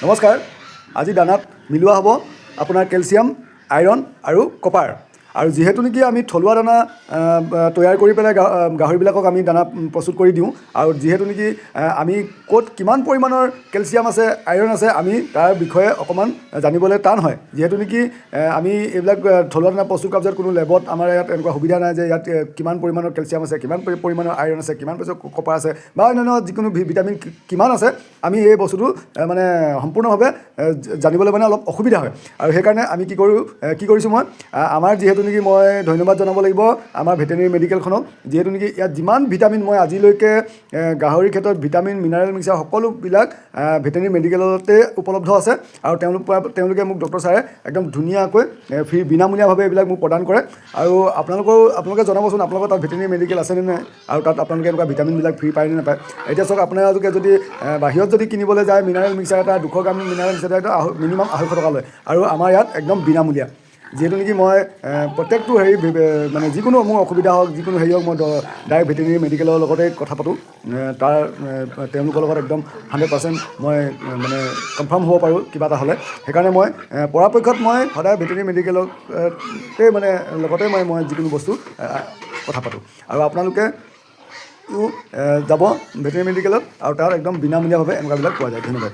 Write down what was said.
নমস্কাৰ। আজি দানাত মিলোৱা হ'ব আপোনাৰ কেলছিয়াম, আইৰণ আৰু কপাৰ। আৰু যিহেতু নেকি আমি থলুৱা দানা তৈয়াৰ কৰি পেলাই গাহৰিবিলাকক আমি দানা প্ৰস্তুত কৰি দিওঁ, আৰু যিহেতু নেকি আমি ক'ত কিমান পৰিমাণৰ কেলছিয়াম আছে, আইৰণ আছে, আমি তাৰ বিষয়ে অকণমান জানিবলৈ টান হয়। যিহেতু নেকি আমি এইবিলাক থলুৱা দানা প্ৰস্তুত কৰাৰ পিছত কোনো লেবত আমাৰ ইয়াত এনেকুৱা সুবিধা নাই যে ইয়াত কিমান পৰিমাণৰ কেলছিয়াম আছে, কিমান পৰিমাণৰ আইৰণ আছে, কিমান কপাৰ আছে বা অন্যান্য যিকোনো ভিটামিন কিমান আছে, আমি এই বস্তুটো মানে সম্পূৰ্ণভাৱে জানিবলৈ মানে অলপ অসুবিধা হয়। আৰু সেইকাৰণে আমি কি কৰিছোঁ মই আমাৰ যিহেতু নেকি মই ধন্যবাদ জনাব লাগিব আমাৰ ভেটেনেৰি মেডিকেলখনক, যিহেতু নেকি ইয়াত যিমান ভিটামিন মই আজিলৈকে গাহৰিৰ ক্ষেত্ৰত ভিটামিন মিনাৰেল মিক্সাৰ সকলোবিলাক ভেটেনেৰি মেডিকেলতে উপলব্ধ আছে। আৰু তেওঁলোকে মোক ডক্টৰ ছাৰে একদম ধুনীয়াকৈ ফ্ৰী বিনামূলীয়াভাৱে এইবিলাক মোক প্ৰদান কৰে। আৰু আপোনালোকে জনাবচোন আপোনালোকৰ তাত ভেটেনেৰি মেডিকেল আছেনে নাই, আৰু তাত আপোনালোকে এনেকুৱা ভিটামিনবিলাক ফ্ৰী পায় নে নাপায়। এতিয়া চাওক, আপোনালোকে যদি বাহিৰত যদি কিনিবলৈ যায় মিনাৰেল মিক্সাৰ এটা 200 গ্ৰাম মিনাৰেল মিক্সাৰ এটা মিনিমাম 250 টকা লয়, আৰু আমাৰ ইয়াত একদম বিনামূলীয়া। যিহেতু নেকি মই প্ৰত্যেকটো মানে যিকোনো মোৰ অসুবিধা হওক, যিকোনো হেৰি হওক, মই ডাইৰেক্ট ভেটেনেৰি মেডিকেলৰ লগতে কথা পাতোঁ। তেওঁলোকৰ লগত একদম 100% মই মানে কনফাৰ্ম হ'ব পাৰোঁ কিবা এটা হ'লে। সেইকাৰণে মই পৰাপক্ষত মই সদায় ভেটেনেৰি মেডিকেলতে মানে লগতে মই যিকোনো বস্তু কথা পাতোঁ। আৰু আপোনালোকে যাব ভেটেনেৰি মেডিকেলত, আৰু তাত একদম বিনামূলীয়াভাৱে এনেকুৱাবিলাক পোৱা যায়। ধন্যবাদ।